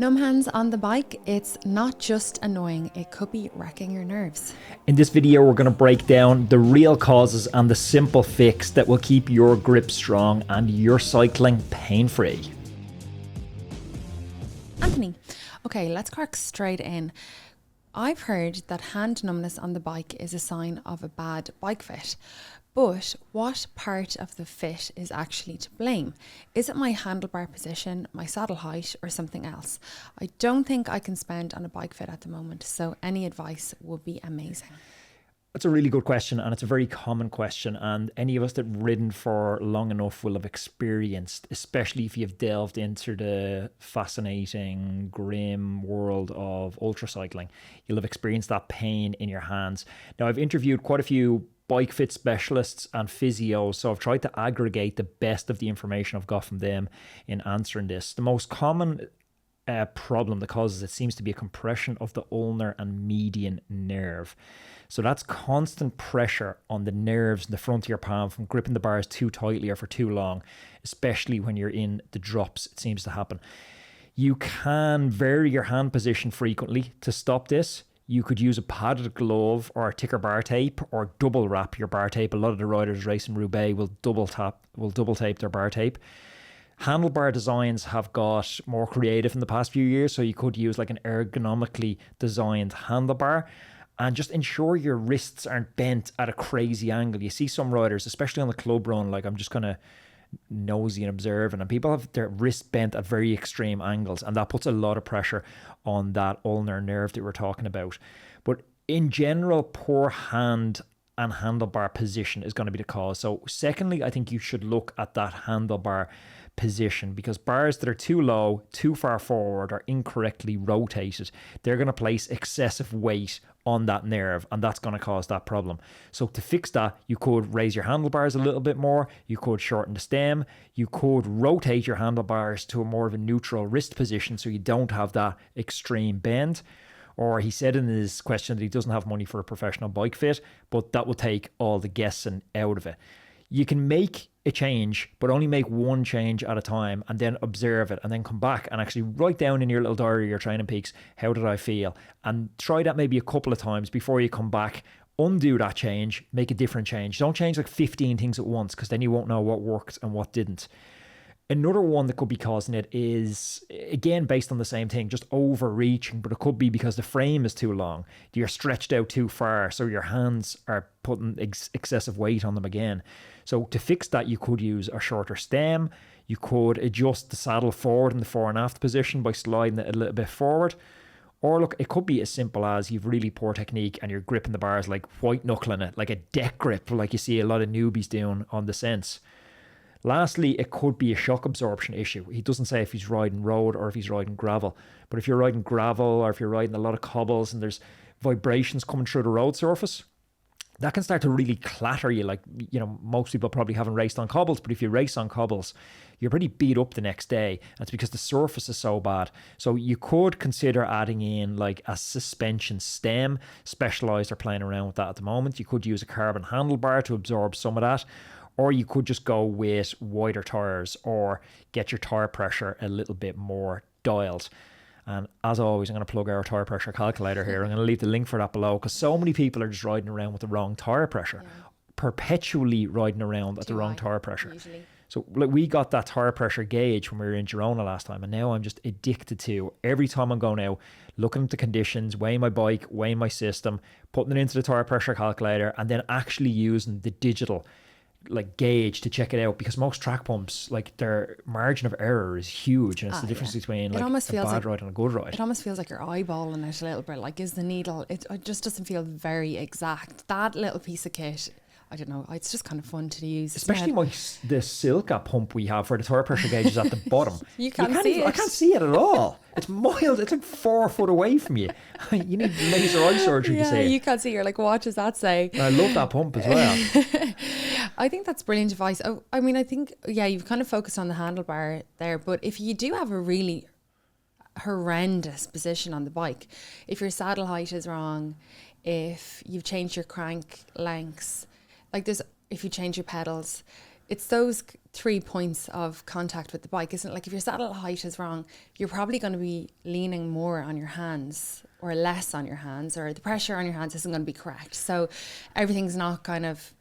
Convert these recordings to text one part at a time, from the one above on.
Numb hands on the bike, it's not just annoying, it could be wrecking your nerves. In this video, we're going to break down the real causes and the simple fix that will keep your grip strong and your cycling pain-free. Anthony, okay, let's crack straight in. I've heard that hand numbness on the bike is a sign of a bad bike fit. But what part of the fit is actually to blame? Is it my handlebar position, my saddle height, or something else? I don't think I can spend on a bike fit at the moment, so any advice would be amazing. That's a really good question, and it's a very common question, and any of us that have ridden for long enough will have experienced, especially if you've delved into the fascinating, grim world of ultracycling. You'll have experienced that pain in your hands. Now, I've interviewed quite a few bike fit specialists and physios, so I've tried to aggregate the best of the information I've got from them in answering this. The most common problem that causes it seems to be a compression of the ulnar and median nerve. So that's constant pressure on the nerves in the front of your palm from gripping the bars too tightly or for too long, especially when you're in the drops, it seems to happen. You can vary your hand position frequently to stop this. You could use a padded glove or thicker bar tape or double wrap your bar tape. A lot of the riders racing Roubaix will double tape their bar tape. Handlebar designs have got more creative in the past few years, so you could use like an ergonomically designed handlebar and just ensure your wrists aren't bent at a crazy angle. You see some riders, especially on the club run, like I'm just kind of nosy and observing, and people have their wrists bent at very extreme angles, and that puts a lot of pressure on that ulnar nerve that we're talking about. But in general, poor hand and handlebar position is going to be the cause. So secondly, I think you should look at that handlebar position, because bars that are too low, too far forward, or incorrectly rotated, they're going to place excessive weight on that nerve, and that's going to cause that problem. So to fix that, you could raise your handlebars a little bit more, you could shorten the stem, you could rotate your handlebars to a more of a neutral wrist position so you don't have that extreme bend. Or he said in his question that he doesn't have money for a professional bike fit, but that will take all the guessing out of it. You can make a change, but only make one change at a time, and then observe it, and then come back and actually write down in your little diary, your training peaks, how did I feel? And try that maybe a couple of times before you come back, undo that change, make a different change. Don't change like 15 things at once, because then you won't know what worked and what didn't. Another one that could be causing it is, again, based on the same thing, just overreaching, but it could be because the frame is too long. You're stretched out too far, so your hands are putting excessive weight on them again. So to fix that, you could use a shorter stem. You could adjust the saddle forward in the fore and aft position by sliding it a little bit forward. Or look, it could be as simple as you've really poor technique and you're gripping the bars like white knuckling it, like a deck grip, like you see a lot of newbies doing on descents. Lastly, it could be a shock absorption issue. He doesn't say if he's riding road or if he's riding gravel. But if you're riding gravel or if you're riding a lot of cobbles and there's vibrations coming through the road surface, that can start to really clatter you. Like, you know, most people probably haven't raced on cobbles, but if you race on cobbles, you're pretty beat up the next day. That's because the surface is so bad. So you could consider adding in like a suspension stem. Specialized are playing around with that at the moment. You could use a carbon handlebar to absorb some of that. Or you could just go with wider tires or get your tire pressure a little bit more dialed. And as always, I'm going to plug our tire pressure calculator here. I'm going to leave the link for that below, because so many people are just riding around with the wrong tire pressure, perpetually riding around at the wrong tire pressure. Usually. So like, we got that tire pressure gauge when we were in Girona last time, and now I'm just addicted to, every time I'm going out, looking at the conditions, weighing my bike, weighing my system, putting it into the tire pressure calculator, and then actually using the digital like gauge to check it out, because most track pumps, like, their margin of error is huge, and it's the difference between like a bad ride and a good ride. It almost feels like you're eyeballing it a little bit, like, is the needle, it just doesn't feel very exact. That little piece of kit, I don't know, it's just kind of fun to use. Especially the Silka pump we have where the tire pressure gauge is at the bottom. You can't see it. I can't see it at all. It's mild. It's like 4 foot away from you. You need laser eye surgery to see it. Yeah, you can't see. You're like, what does that say? I love that pump as well. I think that's brilliant advice. Oh, I mean, I think, yeah, you've kind of focused on the handlebar there, but if you do have a really horrendous position on the bike, if your saddle height is wrong, if you've changed your crank lengths, like if you change your pedals, it's those 3 points of contact with the bike, isn't it? Like if your saddle height is wrong, you're probably going to be leaning more on your hands or less on your hands, or the pressure on your hands isn't going to be correct. So everything's not kind of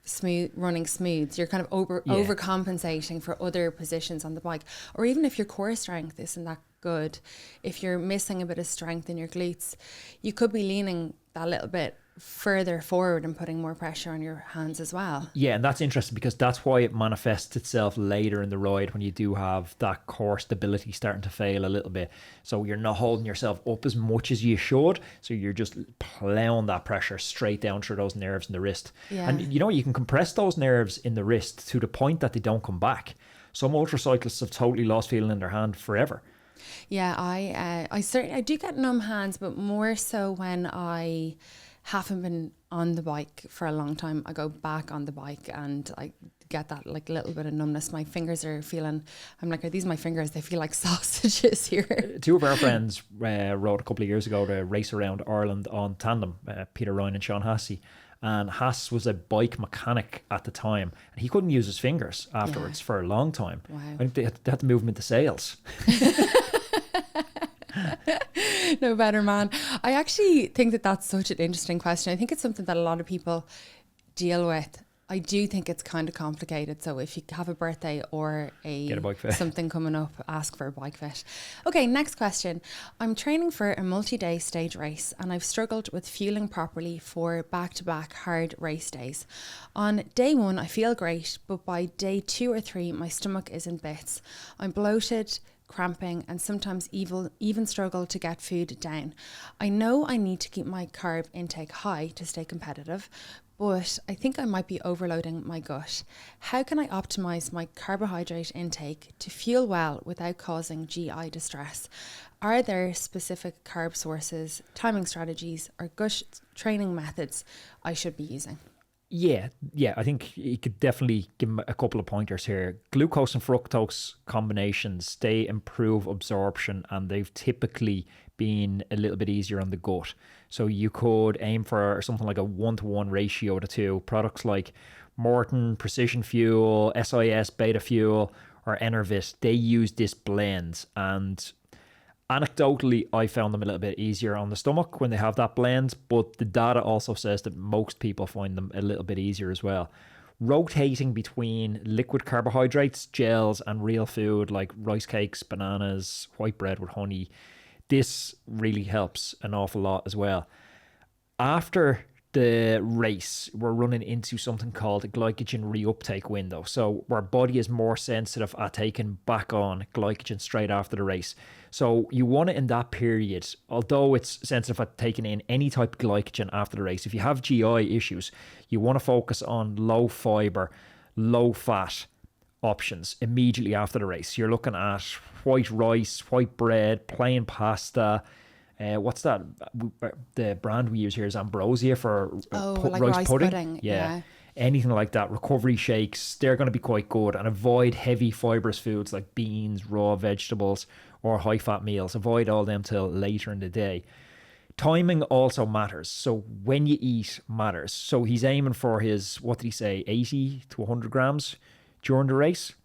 running smooth. You're kind of overcompensating for other positions on the bike. Or even if your core strength isn't that good, if you're missing a bit of strength in your glutes, you could be leaning that little bit further forward and putting more pressure on your hands as well. Yeah, and that's interesting because that's why it manifests itself later in the ride when you do have that core stability starting to fail a little bit. So you're not holding yourself up as much as you should. So you're just plowing that pressure straight down through those nerves in the wrist. Yeah. And you know, you can compress those nerves in the wrist to the point that they don't come back. Some ultracyclists have totally lost feeling in their hand forever. Yeah, I certainly, I do get numb hands, but more so when I haven't been on the bike for a long time. I go back on the bike and I get that like little bit of numbness. My fingers are feeling, I'm like, are these my fingers? They feel like sausages here. Two of our friends rode a couple of years ago to race around Ireland on tandem, Peter Ryan and Sean Hassey. And Haas was a bike mechanic at the time, and he couldn't use his fingers afterwards for a long time. Wow. I think they had to move him into sales. No better man. I actually think that that's such an interesting question. I think it's something that a lot of people deal with. I do think it's kind of complicated. So if you have a birthday or Get a bike fit. something coming up, ask for a bike fit. Okay, next question. I'm training for a multi-day stage race and I've struggled with fueling properly for back-to-back hard race days. On day 1, I feel great, but by day 2 or 3, my stomach is in bits. I'm bloated, cramping, and sometimes even struggle to get food down. I know I need to keep my carb intake high to stay competitive, but I think I might be overloading my gut. How can I optimize my carbohydrate intake to fuel well without causing GI distress? Are there specific carb sources, timing strategies, or gut training methods I should be using? Yeah, I think you could definitely give them a couple of pointers here. Glucose and fructose combinations, they improve absorption and they've typically been a little bit easier on the gut. So you could aim for something like a 1-to-1 ratio of the two. Products like Morton, Precision Fuel, SIS, Beta Fuel, or Enervit, they use this blend, and anecdotally, I found them a little bit easier on the stomach when they have that blend, but the data also says that most people find them a little bit easier as well. Rotating between liquid carbohydrates, gels, and real food like rice cakes, bananas, white bread with honey, this really helps an awful lot as well. After the race, we're running into something called a glycogen reuptake window. So our body is more sensitive at taking back on glycogen straight after the race. So you want it in that period, although it's sensitive at taking in any type of glycogen after the race. If you have GI issues, you want to focus on low fiber, low fat options immediately after the race. You're looking at white rice, white bread, plain pasta. What's that? The brand we use here is Ambrosia for like rice pudding. Yeah. Anything like that. Recovery shakes, they're going to be quite good. And avoid heavy fibrous foods like beans, raw vegetables, or high fat meals. Avoid all them till later in the day. Timing also matters. So when you eat matters. So he's aiming for his, what did he say, 80 to 100 grams during the race.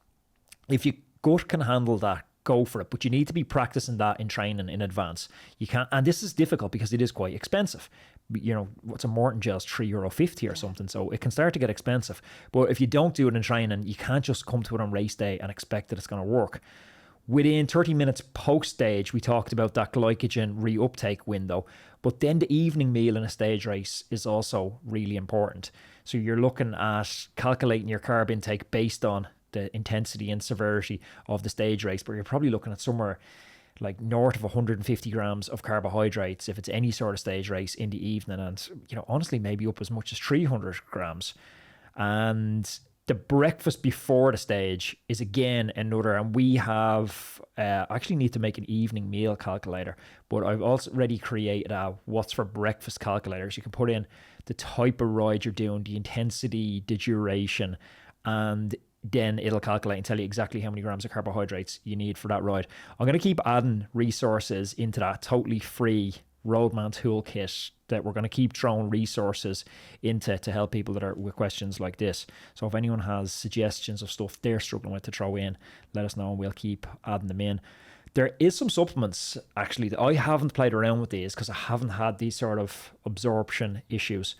If your gut can handle that, go for it, but you need to be practicing that in training in advance. You can't, and this is difficult because it is quite expensive. You know, what's a Morton gel's €3.50 or something, so it can start to get expensive. But if you don't do it in training, you can't just come to it on race day and expect that it's going to work. Within 30 minutes post stage, we talked about that glycogen reuptake window, but then the evening meal in a stage race is also really important. So you're looking at calculating your carb intake based on the intensity and severity of the stage race, but you're probably looking at somewhere like north of 150 grams of carbohydrates if it's any sort of stage race in the evening, and you know, honestly, maybe up as much as 300 grams. And the breakfast before the stage is again another, and we have actually need to make an evening meal calculator, but I've also already created a what's for breakfast calculators. You can put in the type of ride you're doing, the intensity, the duration, and then it'll calculate and tell you exactly how many grams of carbohydrates you need for that ride. I'm going to keep adding resources into that totally free roadman toolkit that we're going to keep throwing resources into to help people that are with questions like this. So if anyone has suggestions of stuff they're struggling with to throw in, let us know and we'll keep adding them in. There is some supplements actually that I haven't played around with these because I haven't had these sort of absorption issues.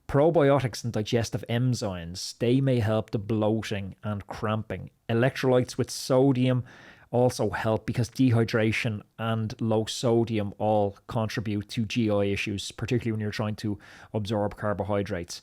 Probiotics and digestive enzymes, they may help the bloating and cramping. Electrolytes with sodium also help because dehydration and low sodium all contribute to GI issues, particularly when you're trying to absorb carbohydrates.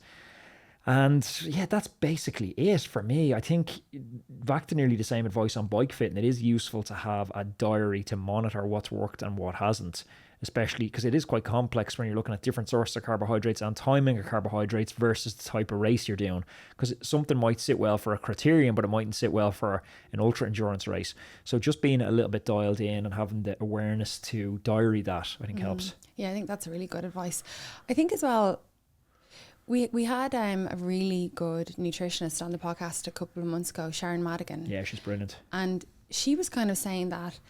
And yeah, that's basically it for me. I think back to nearly the same advice on bike fitting. It is useful to have a diary to monitor what's worked and what hasn't, especially because it is quite complex when you're looking at different sources of carbohydrates and timing of carbohydrates versus the type of race you're doing. Because something might sit well for a criterium, but it mightn't sit well for an ultra endurance race. So just being a little bit dialed in and having the awareness to diary that, I think helps. Yeah, I think that's really good advice. I think as well, we had a really good nutritionist on the podcast a couple of months ago, Sharon Madigan. Yeah, she's brilliant. And she was kind of saying that,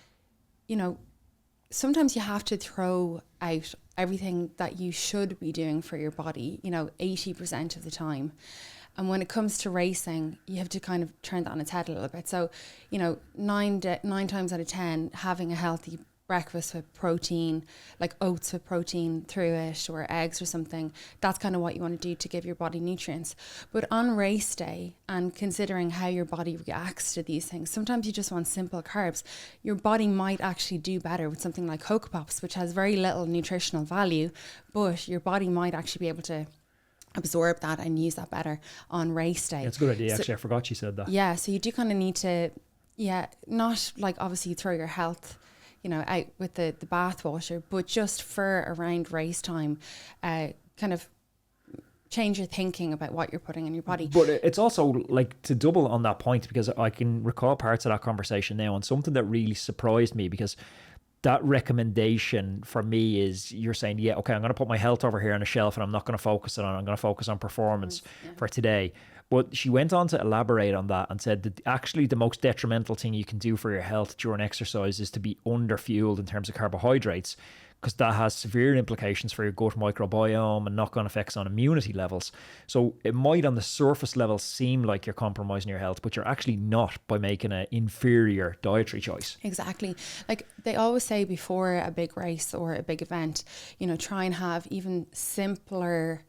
you know, sometimes you have to throw out everything that you should be doing for your body, 80% of the time. And when it comes to racing, you have to kind of turn that on its head a little bit. So, 9 times out of 10, having a healthy breakfast with protein, like oats with protein through it or eggs or something, that's kind of what you want to do to give your body nutrients. But on race day, and considering how your body reacts to these things, sometimes you just want simple carbs. Your body might actually do better with something like Cocoa Pops, which has very little nutritional value, but your body might actually be able to absorb that and use that better on race day. Yeah, it's a good idea. Actually, I forgot she said that. Yeah, so you do kind of need to, not like obviously throw your health out with the bath water, but just for around race time, kind of change your thinking about what you're putting in your body. But it's also like to double on that point, because I can recall parts of that conversation now, and something that really surprised me, because that recommendation for me is you're saying, yeah, okay, I'm going to put my health over here on a shelf and I'm not going to focus on it. I'm going to focus on performance for today. But she went on to elaborate on that and said that actually the most detrimental thing you can do for your health during exercise is to be under-fueled in terms of carbohydrates, because that has severe implications for your gut microbiome and knock-on effects on immunity levels. So it might on the surface level seem like you're compromising your health, but you're actually not by making an inferior dietary choice. Exactly. Like they always say before a big race or a big event, try and have even simpler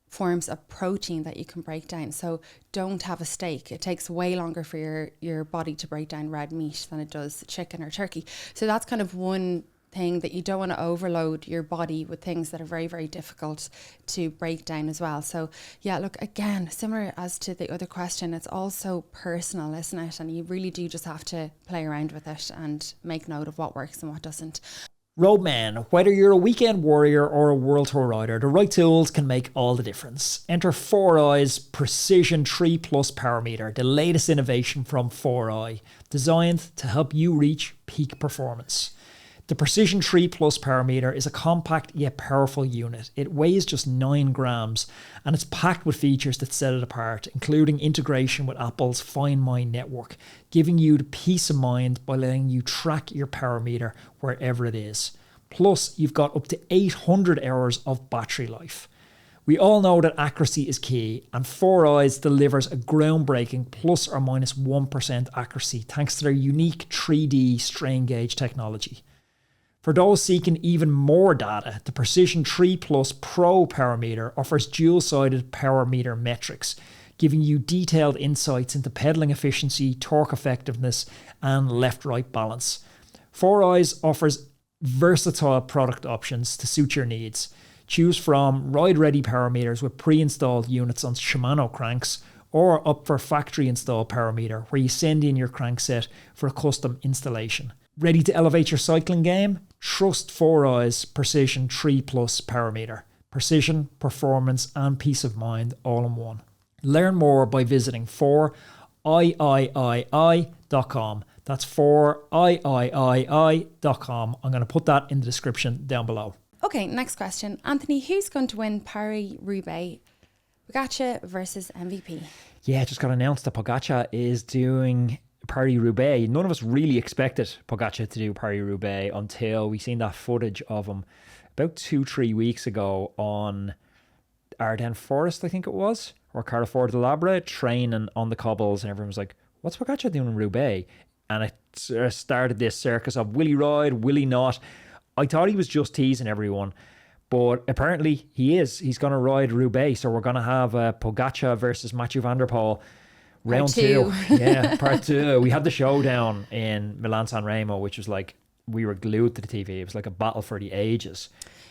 forms of protein that you can break down. So don't have a steak. It takes way longer for your body to break down red meat than it does chicken or turkey. So that's kind of one thing, that you don't want to overload your body with things that are very, very difficult to break down as well. So yeah, look, again, similar as to the other question, it's also personal, isn't it? And you really do just have to play around with it and make note of what works and what doesn't. Roadman, whether you're a weekend warrior or a world tour rider, the right tools can make all the difference. Enter 4i's Precision 3 Plus Power Meter, the latest innovation from 4i, designed to help you reach peak performance. The Precision 3 Plus Power Meter is a compact yet powerful unit. It weighs just 9 grams and it's packed with features that set it apart, including integration with Apple's Find My network, giving you the peace of mind by letting you track your power meter wherever it is. Plus, you've got up to 800 hours of battery life. We all know that accuracy is key, and 4i's delivers a groundbreaking plus or minus 1% accuracy thanks to their unique 3D strain gauge technology. For those seeking even more data, the Precision 3 Plus Pro Power Meter offers dual-sided power meter metrics, giving you detailed insights into pedaling efficiency, torque effectiveness, and left-right balance. 4i's offers versatile product options to suit your needs. Choose from ride-ready power meters with pre-installed units on Shimano cranks, or up for factory-installed power meter, where you send in your crankset for a custom installation. Ready to elevate your cycling game? Trust 4i's Precision 3 Plus Power Meter. Precision, performance, and peace of mind all in one. Learn more by visiting 4iiii.com. That's 4iiii.com. I'm going to put that in the description down below. Okay, next question. Anthony, who's going to win Paris-Roubaix? Pogačar versus MVP? Yeah, just got announced that Pogačar is doing Paris-Roubaix, none of us really expected Pogacar to do Paris-Roubaix until we seen that footage of him about 2-3 weeks ago on Ardennes Forest, I think it was, or Carrefour de Labre, training on the cobbles, and everyone was like, what's Pogacar doing in Roubaix? And it sort of started this circus of, will he ride, will he not? I thought he was just teasing everyone, but apparently he is. He's going to ride Roubaix, so we're going to have Pogacar versus Mathieu van der Poel. Round two. Yeah, part 2. We had the showdown in Milan-San Remo, which was like, we were glued to the TV. It was like a battle for the ages.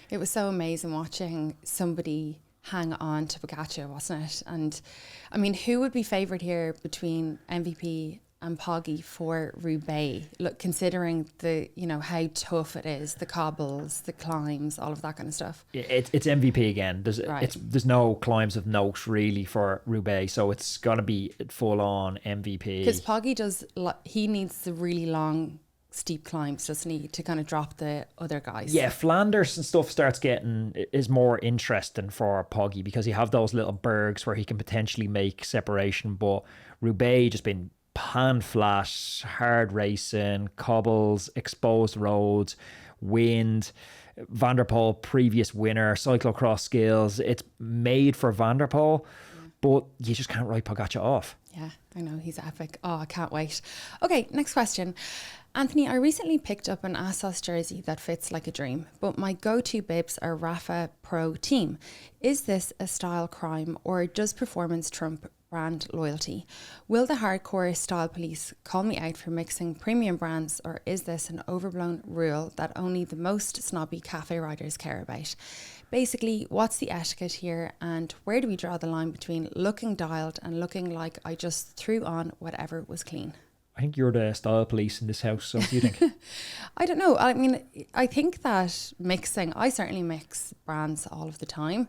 It was so amazing watching somebody hang on to Pogacar, wasn't it? And I mean, who would be favoured here between MVP and Poggy for Roubaix? Look, considering the, you know, how tough it is, the cobbles, the climbs, all of that kind of stuff. It's MVP again. There's no climbs of note really for Roubaix, so it's got to be full on MVP. Because Poggy he needs the really long steep climbs, doesn't he, to kind of drop the other guys. Yeah, Flanders and stuff is more interesting for Poggy because you have those little bergs where he can potentially make separation, but Roubaix just been pan flat, hard racing, cobbles, exposed roads, wind. Van der Poel, previous winner, cyclocross skills. It's made for Van der Poel, but you just can't write Pogacar off. Yeah, I know, he's epic. Oh, I can't wait. Okay, next question. Anthony, I recently picked up an ASOS jersey that fits like a dream, but my go-to bibs are Rafa Pro Team. Is this a style crime, or does performance trump brand loyalty? Will the hardcore style police call me out for mixing premium brands, or is this an overblown rule that only the most snobby cafe riders care about? Basically, what's the etiquette here, and where do we draw the line between looking dialed and looking like I just threw on whatever was clean? I think you're the style police in this house, so what do you think? I don't know. I mean, I think that mixing, I certainly mix brands all of the time.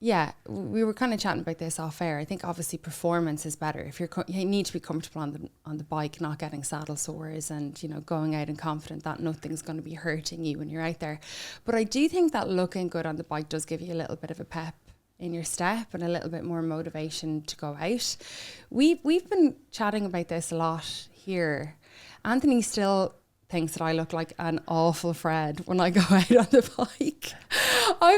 Yeah, we were kind of chatting about this off air. I think obviously performance is better. If you need to be comfortable on the bike, not getting saddle sores, and, you know, going out and confident that nothing's going to be hurting you when you're out there. But I do think that looking good on the bike does give you a little bit of a pep in your step and a little bit more motivation to go out. We've been chatting about this a lot here. Anthony still thinks that I look like an awful Fred when I go out on the bike.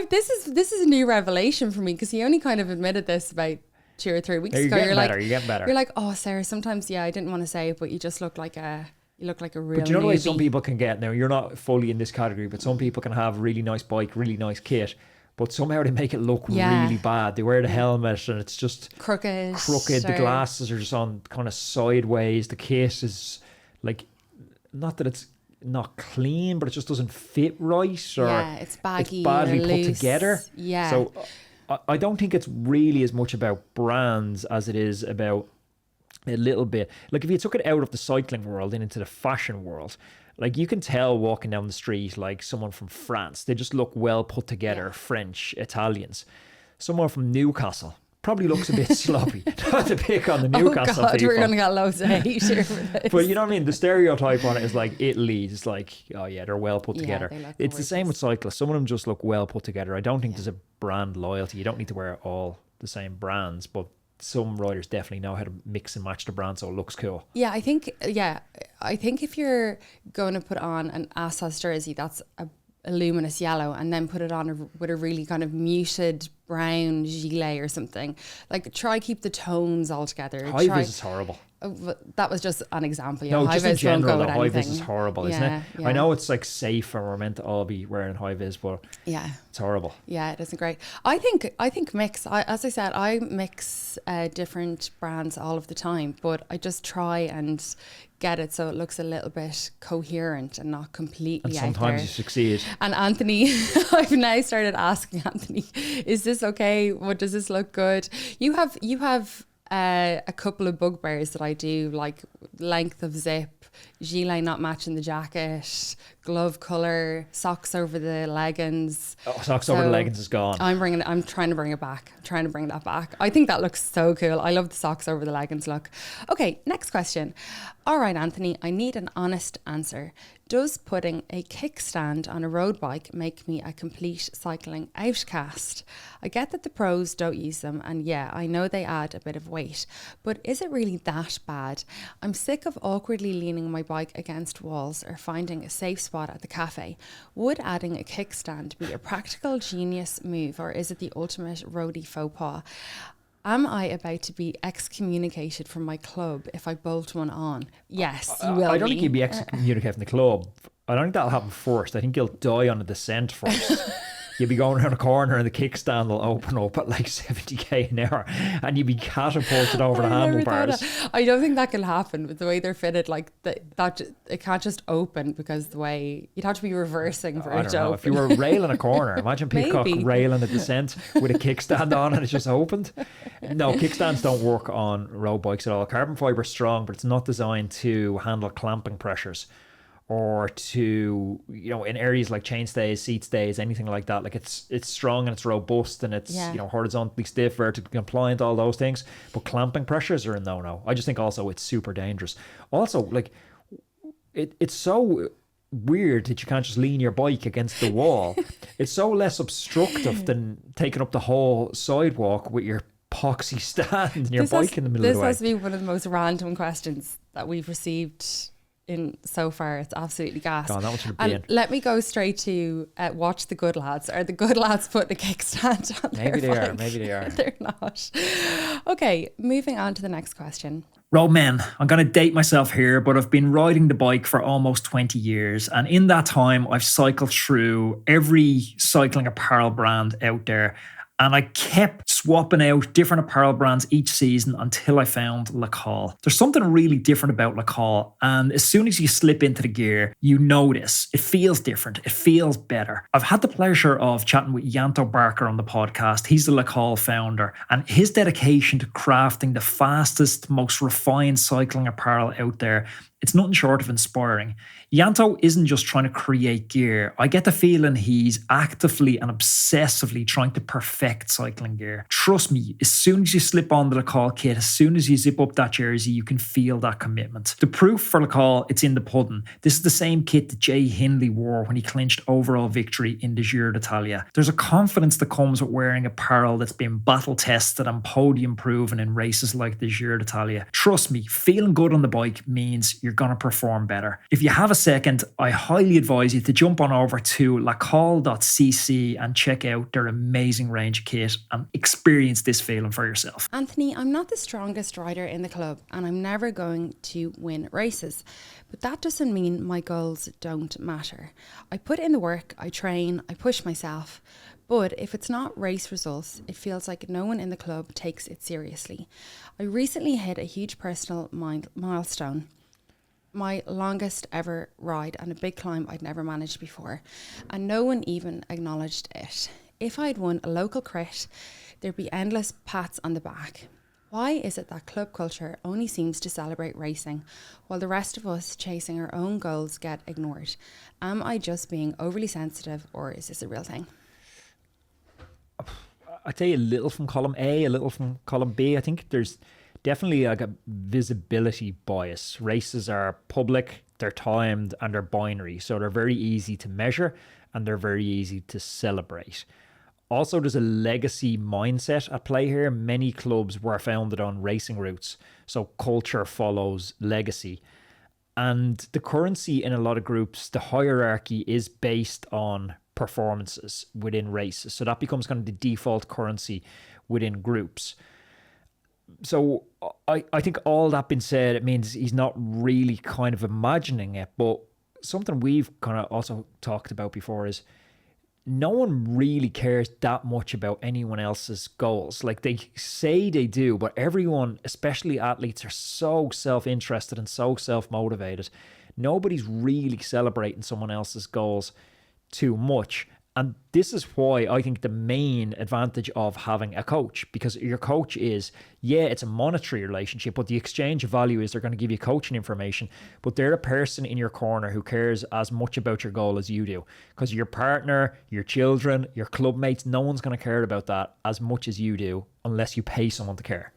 This is a new revelation for me, because he only kind of admitted this about 2 or 3 weeks ago. You're getting better. You're like, oh, Sarah, sometimes, yeah, I didn't want to say it, but you just look like a real But you know the way newbie. some people can get, now you're not fully in this category, but some people can have really nice bike, really nice kit, but somehow they make it look really bad. They wear the helmet and it's just crooked. The glasses are just on kind of sideways. The kit is like, not that it's not clean, but it just doesn't fit right, or it's baggy, it's badly or put loose. together. Yeah. So I don't think it's really as much about brands as it is about a little bit. Like if you took it out of the cycling world and into the fashion world, like you can tell walking down the street, like someone from France, they just look well put together. French, Italians. Someone from Newcastle probably looks a bit sloppy. Not to pick on the Newcastle God, people. we're going to get loads of hate here for this. But you know what I mean? The stereotype on it is like Italy. It's like, oh yeah, they're well put together. they look It's the same with cyclists. Some of them just look well put together. I don't think there's a brand loyalty. You don't need to wear all the same brands, but some riders definitely know how to mix and match the brand so it looks cool. Yeah, I think if you're going to put on an ASOS jersey that's a luminous yellow and then put it on with a really kind of muted brown gilet or something, like try keep the tones all together. High-vis is horrible. That was just an example. No, just in general, the high-vis anything. is horrible, isn't it? Yeah. I know it's like safe and we're meant to all be wearing high-vis, but it's horrible. Yeah, it isn't great. I think mix. As I said, I mix different brands all of the time, but I just try and get it so it looks a little bit coherent and not completely And out sometimes there. you succeed. And Anthony, I've now started asking Anthony, is this okay? What does this look good? You have a couple of bugbears that I do, like length of zip, gilet not matching the jacket, glove colour, socks over the leggings. Oh, socks over the leggings is gone. I'm trying to bring it back. I'm trying to bring that back. I think that looks so cool. I love the socks over the leggings look. Okay, next question. All right, Anthony, I need an honest answer. Does putting a kickstand on a road bike make me a complete cycling outcast? I get that the pros don't use them, and yeah, I know they add a bit of weight, but is it really that bad? I'm sick of awkwardly leaning my bike against walls or finding a safe spot at the cafe. Would adding a kickstand be a practical genius move, or is it the ultimate roadie faux pas? Am I about to be excommunicated from my club if I bolt one on? Yes, you will. I don't think you'd be excommunicated from the club. I don't think that'll happen first. I think you'll die on the descent first. You'll be going around a corner and the kickstand will open up at like 70k an hour and you'll be catapulted over the handlebars. I don't think that can happen with the way they're fitted. Like that it can't just open because the way you'd have to be reversing for it to open. If you were railing a corner, imagine Pidcock railing a descent with a kickstand on and it just opened. No, kickstands don't work on road bikes at all. Carbon fibre is strong, but it's not designed to handle clamping pressures, or to, you know, in areas like chain stays, seat stays, anything like that. Like it's strong and it's robust and it's you know, horizontally stiff, vertically compliant, all those things. But clamping pressures are a no. I just think also it's super dangerous. Also, like it's so weird that you can't just lean your bike against the wall. It's so less obstructive than taking up the whole sidewalk with your poxy stand and your bike in the middle of the way. This has to be one of the most random questions that we've received in so far. It's absolutely gas. God, that one should be in. Let me go straight to watch the good lads. Are the good lads putting a kickstand on Maybe their they bike? are. Maybe they are. They're not. Okay, moving on to the next question. Road men, I'm going to date myself here, but I've been riding the bike for almost 20 years. And in that time, I've cycled through every cycling apparel brand out there. And I kept swapping out different apparel brands each season until I found Le Col. There's something really different about Le Col. And as soon as you slip into the gear, you notice it feels different. It feels better. I've had the pleasure of chatting with Yanto Barker on the podcast. He's the Le Col founder. And his dedication to crafting the fastest, most refined cycling apparel out there, it's nothing short of inspiring. Yanto isn't just trying to create gear. I get the feeling he's actively and obsessively trying to perfect cycling gear. Trust me, as soon as you slip on the Le Col kit, as soon as you zip up that jersey, you can feel that commitment. The proof for Le Col, it's in the pudding. This is the same kit that Jay Hindley wore when he clinched overall victory in the Giro d'Italia. There's a confidence that comes with wearing apparel that's been battle tested and podium proven in races like the Giro d'Italia. Trust me, feeling good on the bike means you're going to perform better. If you have a second, I highly advise you to jump on over to lacol.cc and check out their amazing range of kit and experience this feeling for yourself. Anthony, I'm not the strongest rider in the club and I'm never going to win races, but that doesn't mean my goals don't matter. I put in the work, I train, I push myself, but if it's not race results, it feels like no one in the club takes it seriously. I recently hit a huge personal milestone. My longest ever ride and a big climb I'd never managed before, and no one even acknowledged it. If I'd won a local crit, there'd be endless pats on the back. Why is it that club culture only seems to celebrate racing while the rest of us chasing our own goals get ignored? Am I just being overly sensitive, or is this a real thing? I'd say a little from column A, a little from column B. I think there's definitely like a visibility bias. Races are public, they're timed, and they're binary. So they're very easy to measure and they're very easy to celebrate. Also, there's a legacy mindset at play here. Many clubs were founded on racing routes. So culture follows legacy. And the currency in a lot of groups, the hierarchy is based on performances within races. So that becomes kind of the default currency within groups. So I think all that being said, it means he's not really kind of imagining it. But something we've kind of also talked about before is no one really cares that much about anyone else's goals. Like they say they do, but everyone, especially athletes, are so self-interested and so self-motivated. Nobody's really celebrating someone else's goals too much. And this is why I think the main advantage of having a coach, because your coach is, yeah, it's a monetary relationship, but the exchange of value is they're going to give you coaching information, but they're a person in your corner who cares as much about your goal as you do. Because your partner, your children, your club mates, no one's going to care about that as much as you do unless you pay someone to care.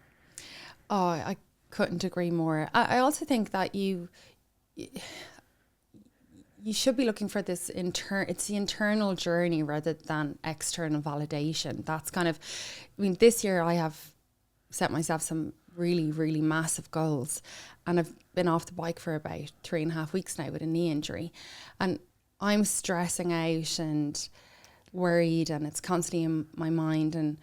Oh, I couldn't agree more. I also think that you should be looking for this it's the internal journey rather than external validation. That's kind of, I mean, this year I have set myself some really, really massive goals, and I've been off the bike for about 3.5 weeks now with a knee injury, and I'm stressing out and worried, and it's constantly in my mind, and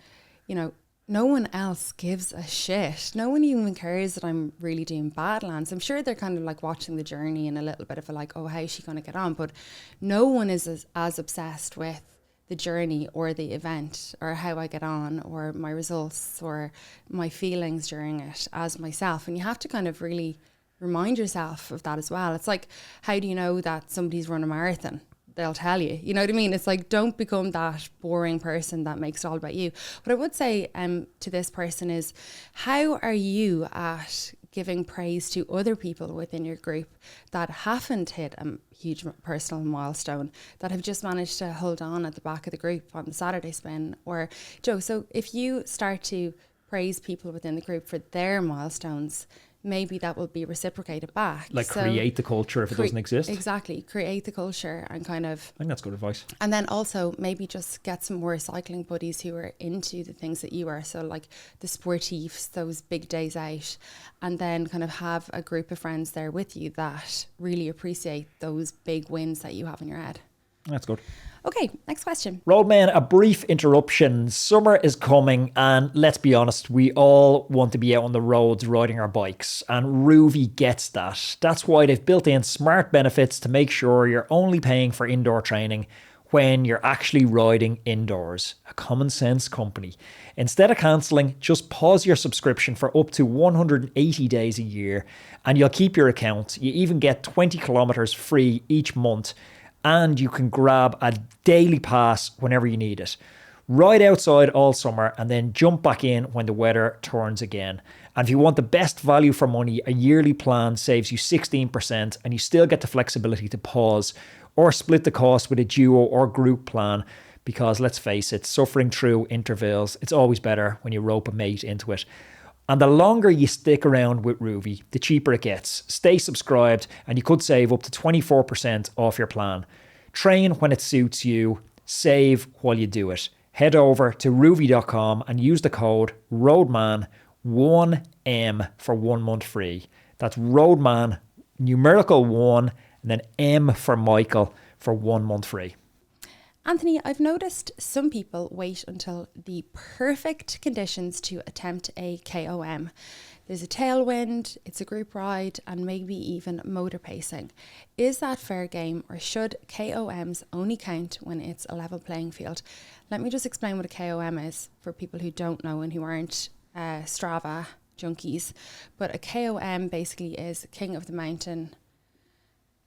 you know, no one else gives a shit. No one even cares that I'm really doing Badlands. I'm sure they're kind of like watching the journey and a little bit of a like, oh, how's she going to get on? But no one is as obsessed with the journey or the event or how I get on or my results or my feelings during it as myself. And you have to kind of really remind yourself of that as well. It's like, how do you know that somebody's run a marathon? They'll tell you, you know what I mean? It's like, don't become that boring person that makes it all about you. What I would say to this person is, how are you at giving praise to other people within your group that haven't hit a huge personal milestone, that have just managed to hold on at the back of the group on the Saturday spin? Or Joe, so if you start to praise people within the group for their milestones, maybe that will be reciprocated back. Like, so create the culture if it doesn't exist. Exactly. Create the culture and kind of... I think that's good advice. And then also maybe just get some more cycling buddies who are into the things that you are. So like the sportifs, those big days out, and then kind of have a group of friends there with you that really appreciate those big wins that you have in your head. That's good. Okay, next question. Roadman, a brief interruption. Summer is coming, and let's be honest, we all want to be out on the roads riding our bikes, and Rouvy gets that. That's why they've built in smart benefits to make sure you're only paying for indoor training when you're actually riding indoors. A common sense company. Instead of cancelling, just pause your subscription for up to 180 days a year, and you'll keep your account. You even get 20 kilometers free each month, and you can grab a daily pass whenever you need it. Ride outside all summer and then jump back in when the weather turns again. And if you want the best value for money, a yearly plan saves you 16%, and you still get the flexibility to pause or split the cost with a duo or group plan, because let's face it, suffering through intervals, it's always better when you rope a mate into it. And the longer you stick around with Rouvy, the cheaper it gets. Stay subscribed and you could save up to 24% off your plan. Train when it suits you. Save while you do it. Head over to rouvy.com and use the code ROADMAN1M for 1 month free. That's ROADMAN, numerical 1, and then M for Michael for 1 month free. Anthony, I've noticed some people wait until the perfect conditions to attempt a KOM. There's a tailwind, it's a group ride, and maybe even motor pacing. Is that fair game, or should KOMs only count when it's a level playing field? Let me just explain what a KOM is for people who don't know and who aren't STRAVA junkies. But a KOM basically is King of the Mountain,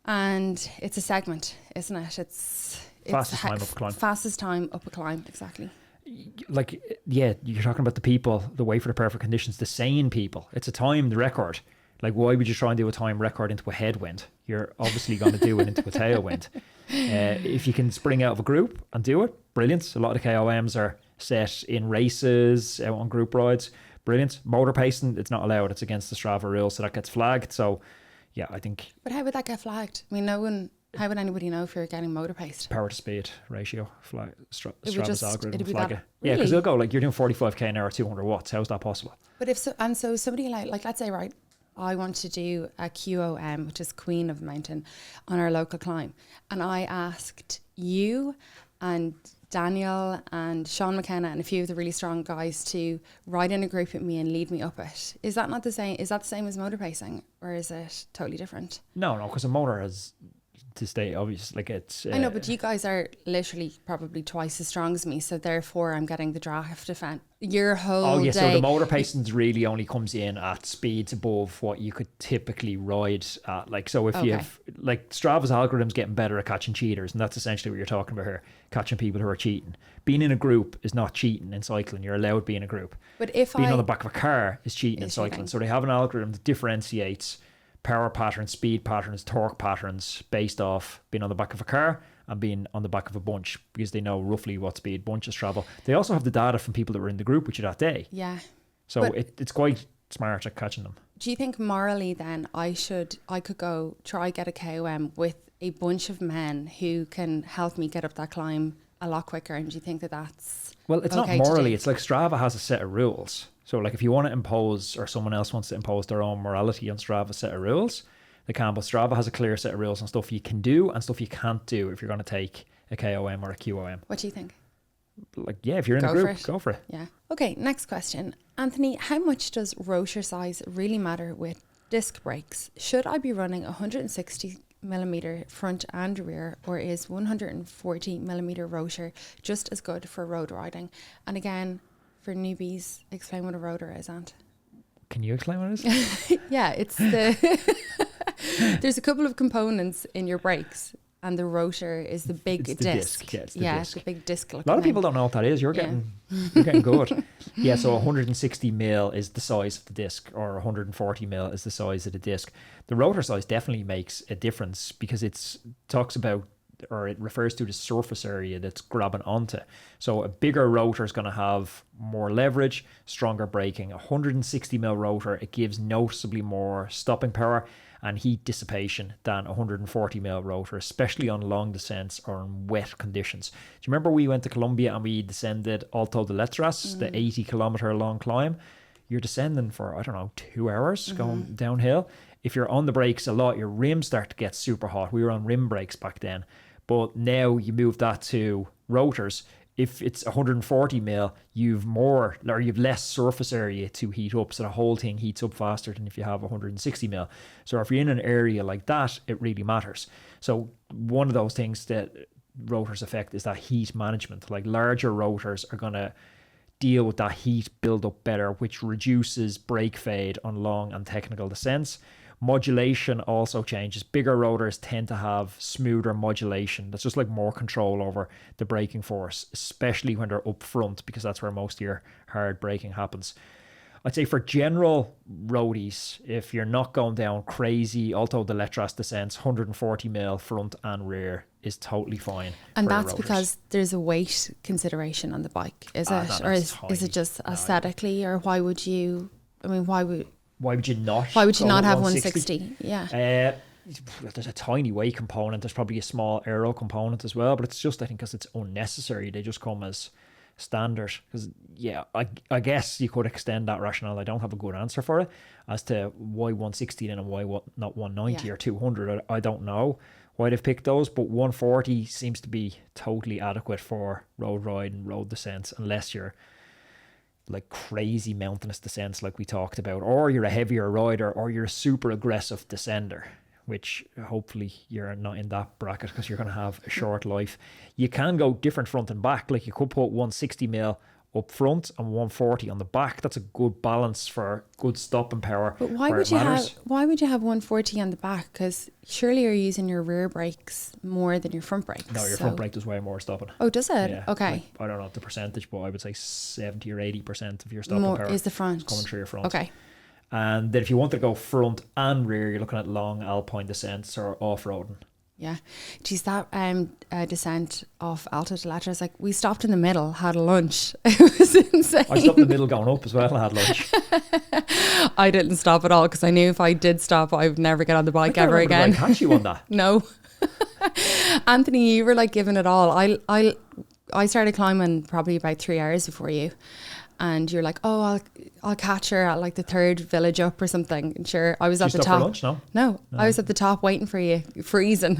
and it's a segment, isn't it? It's fastest time up a climb. Fastest time up a climb, exactly. Like, yeah, you're talking about the people, the wait for the perfect conditions, the sane people. It's a timed record. Like, why would you try and do a time record into a headwind? You're obviously going to do it into a tailwind. If you can spring out of a group and do it, brilliant. A lot of the KOMs are set in races, out on group rides. Brilliant. Motor pacing, it's not allowed. It's against the STRAVA rules, so that gets flagged. So, yeah, I think... But how would that get flagged? I mean, no one... How would anybody know if you're getting motor paced? Power to speed ratio, Strava's algorithm be flag it. Really? Yeah, because they'll go like, you're doing 45k an hour, 200 watts. How's that possible? But if so, and so somebody like let's say, right, I want to do a QOM, which is Queen of the Mountain, on our local climb, and I asked you and Daniel and Sean McKenna and a few of the really strong guys to ride in a group with me and lead me up it. Is that not the same? Is that the same as motor pacing, or is it totally different? No, because a motor has to stay obvious. Like it's I know, but you guys are literally probably twice as strong as me, so therefore I'm getting the draft event. Your whole day. So the motor pacings really only comes in at speeds above what you could typically ride at. Like, so if you have, like, Strava's algorithm's getting better at catching cheaters, and that's essentially what you're talking about here, catching people who are cheating. Being in a group is not cheating in cycling. You're allowed to be in a group. But if being on the back of a car is cheating in cycling. So they have an algorithm that differentiates power patterns, speed patterns, torque patterns based off being on the back of a car and being on the back of a bunch, because they know roughly what speed bunches travel. They also have the data from people that were in the group with you that day. Yeah. So it's quite smart at catching them. Do you think morally then I could go try get a KOM with a bunch of men who can help me get up that climb a lot quicker? And do you think that that's... Well, it's okay not morally. It's like Strava has a set of rules. So like if you want to impose, or someone else wants to impose their own morality on Strava's set of rules, they can. But Strava has a clear set of rules on stuff you can do and stuff you can't do if you're going to take a KOM or a QOM. What do you think? Like, yeah, if you're in a group, go for it. Yeah. Okay, next question. Anthony, how much does rotor size really matter with disc brakes? Should I be running 160 millimeter front and rear, or is 140 millimeter rotor just as good for road riding? And again, for newbies, explain what a rotor is, Ant. Can you explain what it is? Yeah, it's the... There's a couple of components in your brakes, and the rotor is the big disc. Yeah, it's the disc. disc. It's the big disc. A lot of people don't know what that is. You're getting good. Yeah, so 160 mil is the size of the disc, or 140 mil is the size of the disc. The rotor size definitely makes a difference, because it refers to the surface area that's grabbing onto. So a bigger rotor is going to have more leverage, stronger braking. 160 mil rotor, it gives noticeably more stopping power and heat dissipation than 140 mil rotor, especially on long descents or in wet conditions. Do you remember we went to Colombia and we descended Alto de Letras, the 80 kilometer long climb? You're descending for, 2 hours going downhill. If you're on the brakes a lot, your rims start to get super hot. We were on rim brakes back then. But now you move that to rotors. If it's 140 mil, you've less surface area to heat up. So the whole thing heats up faster than if you have 160 mil. So if you're in an area like that, it really matters. So one of those things that rotors affect is that heat management. Like, larger rotors are going to deal with that heat build up better, which reduces brake fade on long and technical descents. Modulation also changes. Bigger rotors tend to have smoother modulation. That's just like more control over the braking force, especially when they're up front, because that's where most of your hard braking happens. I'd say for general roadies, if you're not going down crazy Alto de Letras descents, 140 mil front and rear is totally fine. And that's rotors, because there's a weight consideration on the bike, is it? Or is it just aesthetically, or why would you not have 160? Yeah. There's a tiny weight component. There's probably a small aero component as well, but it's just, I think, because it's unnecessary. They just come as standard. Because I guess you could extend that rationale. I don't have a good answer for it as to why 160 then and why not 190 or 200. I don't know why they've picked those, but 140 seems to be totally adequate for road ride and road descents, unless you're like crazy mountainous descents like we talked about, or you're a heavier rider, or you're a super aggressive descender, which hopefully you're not in that bracket because you're going to have a short life. You can go different front and back. Like, you could put 160 mil up front and 140 on the back. That's a good balance for good stopping power. But why would you have 140 on the back? Because surely you're using your rear brakes more than your front brakes. No, your front brake does way more stopping. Oh, does it? Yeah. Okay. Like, I don't know the percentage, but I would say 70 or 80% of your stopping power is the front. Coming through your front. Okay. And then if you want to go front and rear, you're looking at long alpine descents or off-roading. Yeah. Geez, that descent off Alto de Letras, like, we stopped in the middle, had a lunch. It was insane. I stopped in the middle going up as well and had lunch. I didn't stop at all because I knew if I did stop, I would never get on the bike ever again. I catch you on that. No. Anthony, you were like giving it all. I started climbing probably about 3 hours before you. And you're like, oh, I'll catch her at like the third village up or something. And sure, I was at the top. For lunch, no? No, I was at the top waiting for you, freezing.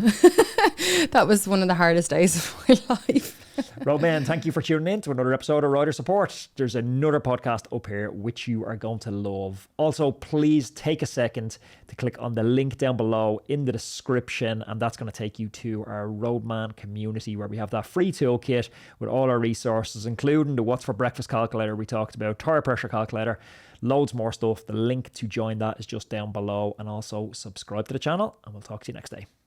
That was one of the hardest days of my life. Roman, thank you for tuning in to another episode of Rider Support. There's another podcast up here which you are going to love. Also, please take a second to click on the link down below in the description, and that's going to take you to our Roadman community where we have that free toolkit with all our resources, including the What's for Breakfast calculator we talked about, tire pressure calculator, loads more stuff. The link to join that is just down below, and also subscribe to the channel, and we'll talk to you next day.